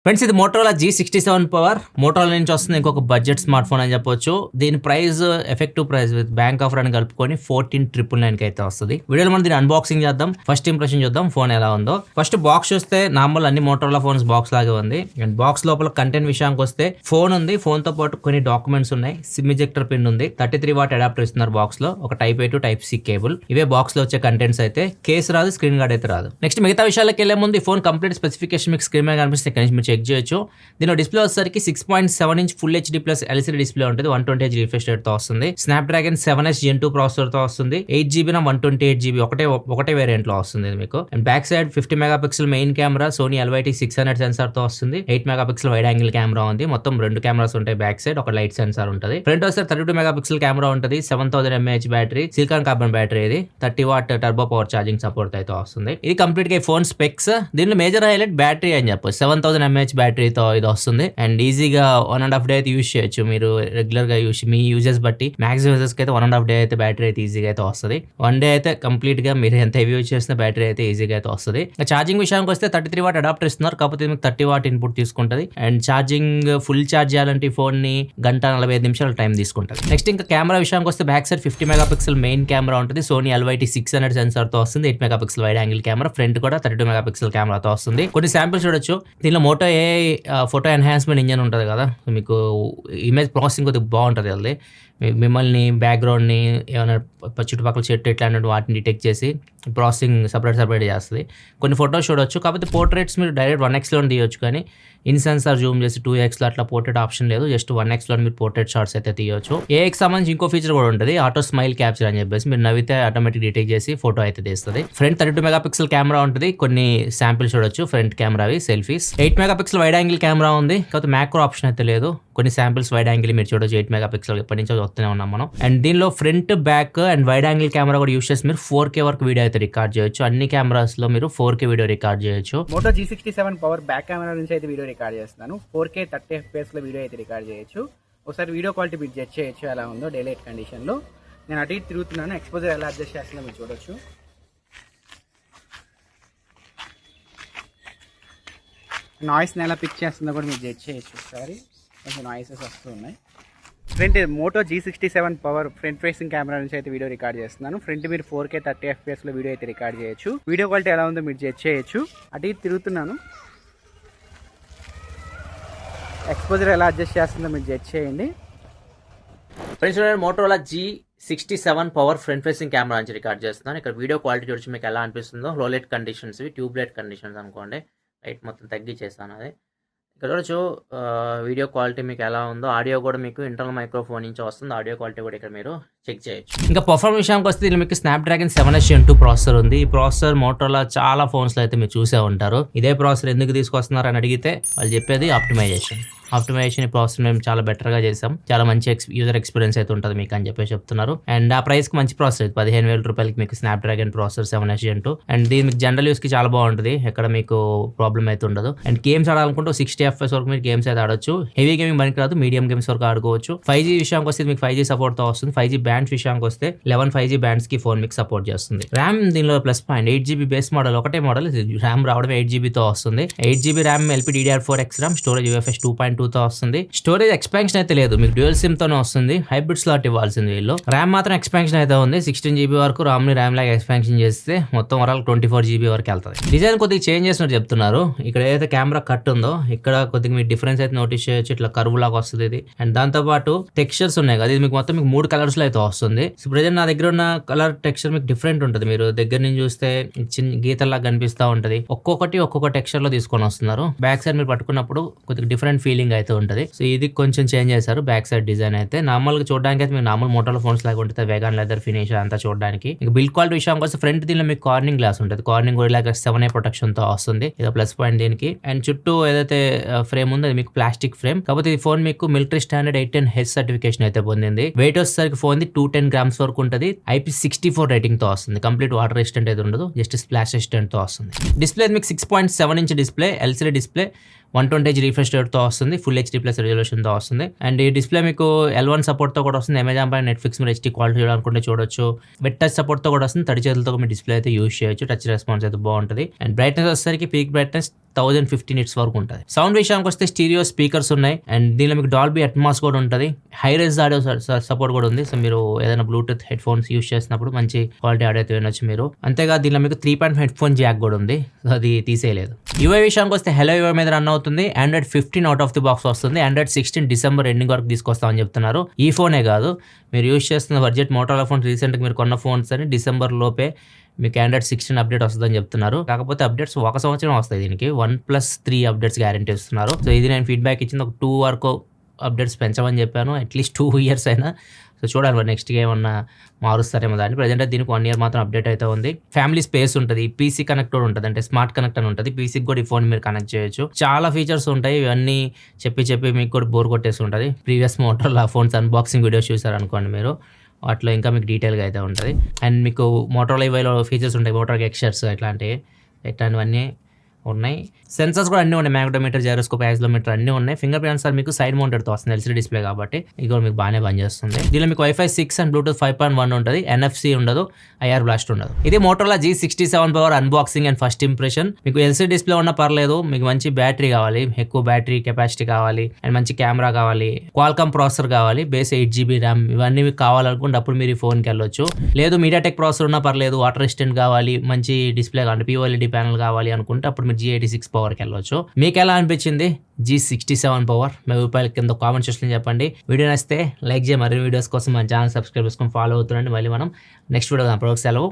Friends ఇది Motorola G67 power Motorola నుంచి వస్తుంది ఇంకొక బడ్జెట్ స్మార్ట్ ఫోన్ అని చెప్పొచ్చు. దీని price effective price with bank offer అని కలుపుకొని 14,999 కి అయితే వస్తుంది. వీడియోలో మనం దీన్ని అన్బాక్సింగ్ చేద్దాం, ఫస్ట్ ఇంప్రెషన్ చూద్దాం ఫోన్ ఎలా ఉందో. ఫస్ట్ బాక్స్ చూస్తే నార్మల్ అన్ని మోటరోలా ఫోన్స్ బాక్స్ లాగే ఉంది. అండ్ బాక్స్ లోపల కంటెంట్ విషయానికి వస్తే ఫోన్ ఉంది, ఫోన్ తో పాటు కొన్ని డాక్యుమెంట్స్ ఉన్నాయి, సిమ్ ఎజెక్టర్ పిన్ ఉంది, 33 వాట్ అడాప్టర్ ఇస్తున్నారు బాక్స్ లో, ఒక type A to type C cable. ఇవే బాక్స్ లో వచ్చే కంటెంట్స్ అయితే. కేసు రాదు, స్క్రీన్ గార్డ్ అయితే రాదు. నెక్స్ట్ మిగతా విషయాలకు వెళ్లే ముందు ఈ ఫోన్ కంప్లీట్ స్పెసిఫికేషన్ మీకు స్క్రీన్ మీద కనిపిస్తే ఇక్కడ నుంచి మీరు చెక్ చేయొచ్చు. దీనిలో డిస్ప్లే వచ్చేసరికి 6.7 inch full HD plus LCD display ఉంటుంది, 120Hz రిఫ్రెష్ రేట్ తో వస్తుంది. స్నాప్డ్రాగన్ 7S Gen 2 ప్రాసెసర్ తో వస్తుంది. 8GB RAM 128GB ఒకటే వేరియంట్ లో వస్తుంది మీకు. And back side 50 megapixel main camera, Sony LYT600 sensor తో వస్తుంది. 8 మెగాపిక్సెల్ వైడ్ యాంగిల్ కెమెరా ఉంది. మొత్తం 2 కెమెరాస్ ఉంటాయి బ్యాక్ సైడ్, ఒక లైట్ సెన్సార్ ఉంటుంది. ఫ్రంట్ వచ్చేసరి 32 మెగాపిక్సెల్ కెమెరా ఉంటుంది, 7000 mAh battery, silicon carbon battery, ఇది 30 what turbo power charging support అయితే వస్తుంది. ఇది కంప్లీట్ గా ఫోన్ స్పెక్స్. దీనిలో మేజర్ హైలైట్ బ్యాటరీ అని చెప్పొచ్చు. 7000 mAh బ్యాటరీతో ఇది వస్తుంది. అండ్ ఈజీగా 1.5 డే అయితే యూజ్ చేయొచ్చు మీరు రెగ్యులర్ గా మీ యూజెస్ బట్టి. మాక్సిమం యూజెస్ కి అయితే 1.5 డే అయితే బ్యాటరీ అయితే ఈజీగా అయితే వస్తుంది. 1 డే అయితే కంప్లీట్ గా మీరు ఎంత హెవీ యూజ్ చేసిన బ్యాటరీ అయితే ఈజీగా అయితే వస్తుంది. ఛార్జింగ్ విషయానికి వస్తే 33 వాట్ అడాప్టర్ ఇస్తున్నారు, కాకపోతే మీకు 30 వాట్ ఇన్పుట్ తీసుకుంటుంది. అండ్ ఛార్జింగ్ ఫుల్ ఛార్జ్ చేయాలంటే ఈ ఫోన్ ని గంట 45 నిమిషాలు టైం తీసుకుంటుంది. నెక్స్ట్ ఇంకా కెమెరా విషయానికి వస్తే back side 50 megapixel main camera ఉంటుంది, సోనీ LYT600 సెన్సార్ తో వస్తుంది. 8 megapixel wide angle camera, front కూడా 32 మెగాపిక్సెల్ కెమెరాతో వస్తుంది. కొన్ని శాంపిల్స్ చూడొచ్చు. దీనిలో మోటో ఫోటో ఎన్హాన్స్మెంట్ ఇంజన్ ఉంటుంది కదా, మీకు ఇమేజ్ ప్రాసెసింగ్ కొద్దిగా బాగుంటుంది. అది మిమ్మల్ని బ్యాక్గ్రౌండ్ని ఏమైనా చుట్టుపక్కల చెట్టు ఇట్లాంటి వాటిని డిటెక్ట్ చేసి ప్రాసెసింగ్ సపరేట్ చేస్తుంది. కొన్ని ఫొటోస్ చూడొచ్చు, కాకపోతే పోర్ట్రేట్స్ మీరు డైరెక్ట్ 1x లో తీయొచ్చు, కానీ ఇన్ సెన్సార్ జూమ్ చేసి 2x అట్లా పోర్ట్రేట్ ఆప్షన్ లేదు. జస్ట్ 1x లో మీరు పోర్ట్రేట్ షాట్స్ అయితే తీయొచ్చు. AX సంబంధించి ఇంకో ఫీచర్ కూడా ఉంటుంది, ఆటో స్మైల్ క్యాప్చర్ అని చెప్పేసి. మీరు నవ్వితే ఆటోమేటిక్ డిటెక్ట్ చేసి ఫోటో అయితే తీస్తుంది. ఫ్రంట్ 32 మెగాపిక్సెల్ కెమెరా ఉంటుంది. కొన్ని శాంపిల్స్ చూడొచ్చు ఫ్రంట్ కెమెరావి selfies. 8 megapixel wide angle camera ఉంది, కాకపోతే మ్యాక్రో ఆప్షన్ అయితే లేదు. కొన్ని శాంపిల్స్ వైడ్ యాంగిల్ మీరు చూడొచ్చు, 8 మెగాపిక్సెల్ ఎప్పటి నుంచో వస్తూనే ఉన్నాం మనం. అండ్ దీనిలో front back and wide angle camera కూడా యూస్ చేసి మీరు 4K వరకు వీడియో అయితే రికార్డ్ చేయొచ్చు. అన్ని కెమెరాస్ లో మీరు 4K వీడియో రికార్డ్ చేయొచ్చు. Moto G67 power back camera నుంచి అయితే వీడియో రికార్డ్ చేస్తున్నాను. 4K 30 FPS లో వీడియో అయితే రికార్డ్ చేయొచ్చు. ఒకసారి వీడియో క్వాలిటీ మీరు జడ్జ్ చేయొచ్చు ఎలా ఉందో డే లైట్ కండిషన్ లో. నేను అటు ఇటు తిరుగుతున్నాను, ఎక్స్పోజర్ ఎలా అడ్జస్ట్ చేస్తుందో మీరు చూడొచ్చు. నాయిస్ ఎలా పిక్ చేస్తుందో కూడా మీరు జడ్జ్ చేయొచ్చు. ఒకసారి కొంచెం నాయిసెస్ వస్తూ ఉన్నాయి. Front Moto G67 power front facing camera నుంచి అయితే వీడియో రికార్డ్ చేస్తున్నాను. ఫ్రంట్ మీరు 4K 30 FPS లో వీడియో అయితే రికార్డ్ చేయొచ్చు. వీడియో క్వాలిటీ ఎలా ఉందో మీరు జడ్జ్ చేయొచ్చు. అటు ఇటు తిరుగుతున్నాను, ఎక్స్పోజర్ ఎలా అడ్జస్ట్ చేస్తుందో మీరు జడ్జ్ చేయండి. Friends Motorola G67 power front facing camera నుంచి రికార్డ్ చేస్తున్నాను. ఇక్కడ వీడియో క్వాలిటీ చూసి మీకు ఎలా అనిపిస్తుందో. లో light conditions, tube light conditions అనుకోండి. లైట్ మొత్తం తగ్గించేస్తాను. అది ఇక్కడ చూడొచ్చు వీడియో క్వాలిటీ మీకు ఎలా ఉందో. ఆడియో కూడా మీకు ఇంటర్నల్ మైక్రోఫోన్ నుంచి వస్తుంది. ఆడియో క్వాలిటీ కూడా ఇక్కడ మీరు చెక్ చేయొచ్చు. ఇంకా పర్ఫార్మెన్స్ విషయానికి వస్తే దీనిలో మీకు స్నాప్డ్రాగన్ 7S Gen 2 ప్రాసెసర్ ఉంది. ఈ ప్రాసెసర్ మోటరోలా చాలా ఫోన్స్ లో అయితే మీరు చూసే ఉంటారు. ఇదే ప్రాసెసర్ ఎందుకు తీసుకొస్తున్నారు అని అడిగితే వాళ్ళు చెప్పేది ఆప్టిమైజేషన్ ఈ ప్రాసెస్ మేము చాలా బెటర్ గా చేసాం, చాలా మంచి యూజర్ ఎక్స్పీరియన్స్ అయితే ఉంటుంది మీకు అని చెప్పి చెప్తున్నారు. అండ్ ఆ ప్రైస్ కి మంచి ప్రాసెసర్, 15,000 రూపాయలకి మీకు Snapdragon processor 7S Gen 2. And దీని మీకు జనరల్ యూస్ కి చాలా బాగుంటుంది, ఎక్కడ మీకు ప్రాబ్లం అయితే ఉండదు. అండ్ గేమ్స్ ఆడాలనుకుంటే 60 FPS వరకు మీరు గేమ్స్ అయితే ఆడొచ్చు. హెవీ గేమింగ్ పనికి రాదు, మీడియం గేమ్స్ వరకు ఆడుకోవచ్చు. 5G విషయానికి వస్తే మీకు 5G సపోర్ట్ తో వస్తుంది. 5G బ్యాండ్స్ విషయానికి వస్తే 11 5G బ్యాండ్స్ కి ఫోన్ మీకు సపోర్ట్ చేస్తుంది. ర్యామ్ దీనిలో plus point 8GB base model, ఒకటే మోడల్. ర్యామ్ రావడం 8GB తో వస్తుంది. 8GB RAM LPDDR4X RAM, storage UFS 2.2 తో వస్తుంది. స్టోరేజ్ ఎక్స్పాన్షన్ అయితే లేదు, మీకు డ్యూయల్ సిమ్ తోనే వస్తుంది. హైబ్రిడ్ స్లాట్ ఇవ్వాల్సింది వీళ్ళు. ర్యామ్ మాత్రం ఎక్స్పాన్షన్ అయితే ఉంది, 16GB వరకు రామ్ ని ర్యామ్ లాగా ఎక్స్పాన్షన్ చేస్తే మొత్తం ఓవరాల్ 24GB వరకు వెళ్తుంది. డిజైన్ కొద్దిగా చేంజ్ చేసినట్టు చెప్తున్నారు. ఇక్కడ ఏదైతే కెమెరా కట్ ఉందో ఇక్కడ కొద్దిగా మీకు డిఫరెన్స్ అయితే నోటీస్ చేయొచ్చు. ఇట్లా కర్వ్ లాగా వస్తుంది ఇది. అండ్ దాంతో పాటు టెక్స్చర్స్ ఉన్నాయి కదా, ఇది మీకు మొత్తం మీకు 3 కలర్స్ లో అయితే వస్తుంది. ప్రెజెంట్ నా దగ్గర ఉన్న కలర్ టెక్స్చర్ మీకు డిఫరెంట్ ఉంటుంది. మీరు దగ్గర నుంచి చూస్తే చిన్న గీతల్లాగా కనిపిస్తూ ఉంటది. ఒక్కొక్క టెక్స్చర్ లో తీసుకొని వస్తున్నారు. బ్యాక్ సైడ్ మీరు పట్టుకున్నప్పుడు కొద్దిగా డిఫరెంట్ ఫీలింగ్ అయితే ఉంటుంది. సో ఇది కొంచెం చేంజ్ చేశారు బ్యాక్ సైడ్ డిజైన్ అయితే. నార్మల్ గా చూడడానికి అయితే మీకు నార్మల్ మోటరోలా ఫోన్స్ లాగా ఉంటుంది, వేగాన్ లెదర్ ఫినిష్ అంతా చూడడానికి. ఇంకా బిల్డ్ క్వాలిటీ విషయానికి వస్తే ఫ్రంట్ దీనిలో మీకు కార్నింగ్ గ్లాస్ ఉంటుంది. కార్నింగ్ కూడా 7A ప్రొటెక్షన్ తో వస్తుంది, ఇదో ప్లస్ పాయింట్ దీనికి. అండ్ చుట్టూ ఏదైతే ఫ్రేమ్ ఉందో అది మీకు ప్లాస్టిక్ ఫ్రేమ్, కాకపోతే ఈ ఫోన్ మీకు మిలిటరీ స్టాండర్డ్ 810H సర్టిఫికేషన్ అయితే పొందింది. వెయిట్ వచ్చేసరికి ఫోన్ 210 grams వరకు ఉంటుంది. IP64 రేటింగ్ తో వస్తుంది. కంప్లీట్ వాటర్ రెసిస్టెంట్ అయితే ఉండదు, జస్ట్ స్ప్లాష్ రెసిస్టెంట్ తో వస్తుంది. డిస్ప్లే మీకు 6.7 inch display, LCD display, 120 refresh రేట్తో వస్తుంది, ఫుల్ హెచ్డీ ప్లస్ రెజల్యూషన్తో వస్తుంది. అండ్ ఈ డిస్ప్లే మీకు L1 సపోర్ట్తో కూడా వస్తుంది. అమెజాన్ పై నెట్ఫ్లిక్స్ మీరు హెచ్డీ క్వాలిటీ చూడాలనుకుంటే చూడొచ్చు. వెట్ టచ్ సపోర్ట్తో కూడా వస్తుంది, తడి చేతులతో మీ డిస్ప్లే అయితే యూస్ చేయొచ్చు. టచ్ రెస్పాన్స్ అయితే బాగుంటుంది. అండ్ బ్రైట్నెస్ వచ్చేసరికి పీక్ బ్రైట్నెస్ 1050 nits వరకు ఉంటుంది. సౌండ్ విషయానికి వస్తే స్టీరియో స్పీకర్స్ ఉన్నాయి అండ్ దీనిలో మీకు డాల్బీ అట్మాస్ కూడా ఉంటుంది. హై రేజ్ ఆడియో సపోర్ట్ కూడా ఉంది. సో మీరు ఏదైనా బ్లూటూత్ హెడ్ ఫోన్స్ యూస్ చేసినప్పుడు మంచి క్వాలిటీ ఆడియో అయితే వినొచ్చు మీరు. అంతేగా దీనిలో మీకు 3.5 హెడ్ ఫోన్ జాక్ కూడా ఉంది, అది తీసేయలేదు. యూఐ విషయానికి వస్తే హెలో యూఐ మీద రన్ అవుతుంది. Android 15 out of the box వస్తుంది. Android 16 డిసెంబర్ ఎండింగ్ వరకు తీసుకొస్తామని చెప్తున్నారు. ఈ ఫోనే కాదు, మీరు యూస్ చేస్తున్న బడ్జెట్ మోటోలా ఫోన్స్ రీసెంట్గా మీరు కొన్న ఫోన్స్ అని డిసెంబర్ లోపే మీకు Android 16 అప్డేట్ వస్తుందని చెప్తున్నారు. కాకపోతే అప్డేట్స్ 1 సంవత్సరం వస్తాయి దీనికి. 1+3 అప్డేట్స్ గ్యారంటీ ఇస్తున్నారు. సో ఇది నేను ఫీడ్బ్యాక్ ఇచ్చింది, ఒక 2 వరకు అప్డేట్స్ పెంచమని చెప్పాను, అట్లీస్ట్ 2 years అయినా. సో చూడాలి మరి నెక్స్ట్గా ఏమన్నా మారుస్తారేమో దాన్ని. ప్రజెంట్ దీనికి 1 year మాత్రం అప్డేట్ అయితే ఉంది. ఫ్యామిలీ స్పేస్ ఉంటుంది, పీసీ కనెక్ట్ కూడా ఉంటుంది, అంటే స్మార్ట్ కనెక్ట్ అని ఉంటుంది. పీసీకి కూడా ఈ ఫోన్ మీరు కనెక్ట్ చేయొచ్చు. చాలా ఫీచర్స్ ఉంటాయి, ఇవన్నీ చెప్పి మీకు కూడా బోర్ కొట్టేసి ఉంటుంది. ప్రీవియస్ మోటోలా ఫోన్స్ అన్బాక్సింగ్ వీడియోస్ చూసారనుకోండి మీరు, వాటిలో ఇంకా మీకు డీటెయిల్గా అయితే ఉంటుంది. అండ్ మీకు మోటోలా ఇవైలో ఫీచర్స్ ఉంటాయి, మోటార్ ఎక్స్చర్స్ ఇట్లాంటివన్నీ ఉన్నాయి. సెన్సర్స్ కూడా అన్నీ ఉన్నాయి, మ్యాగ్నోమీటర్, జైరోస్కోప్, యాక్సిలరోమీటర్ అన్నీ ఉన్నాయి. ఫింగర్ ప్రింట్ సెన్సార్ మీకు సైడ్ మౌంటెడ్తో వస్తుంది, ఎల్సీడీ డిస్ప్లే కాబట్టి ఇది కూడా మీకు బాగానే పనిచేస్తుంది. దీనిలో మీకు Wi-Fi 6 అండ్ బ్లూటూత్ 5.1 ఉంటుంది. NFC ఉండదు, IR బ్లాస్ట్ ఉండదు. ఇది మోటోలా G67 power unboxing and first impression. మీకు ఎల్సీడీ డిస్ప్లే ఉన్నా పర్లేదు, మీకు మంచి బ్యాటరీ కావాలి, ఎక్కువ బ్యాటరీ కెపాసిటీ కావాలి, అండ్ మంచి కెమెరా కావాలి, క్వాల్కామ్ ప్రాసెసర్ కావాలి, బేస్ 8GB ర్యామ్, ఇవన్నీ మీకు కావాలనుకుంటే అప్పుడు మీరు ఈ ఫోన్కి వెళ్ళొచ్చు. లేదు మీడియాటెక్ ప్రాసెసర్ ఉన్నా పర్లేదు, వాటర్ రెసిస్టెంట్ కావాలి, మంచి డిస్ప్లే కావాలి, POLED ప్యానల్ కావాలి అనుకుంటే అప్పుడు మీరు G86 పవర్కి వెళ్ళొచ్చు. మీకు ఎలా అనిపించింది G67 పవర్? మీ రూపాయల కింద కామెంట్ సెక్షన్లో చెప్పండి. వీడియో నచ్చితే లైక్ చేయ, మరిన్ని వీడియోస్ కోసం మన ఛానల్ సబ్స్క్రైబ్ చేసుకొని ఫాలో అవుతుండండి. మళ్ళీ మనం నెక్స్ట్ వీడియో సెలవు.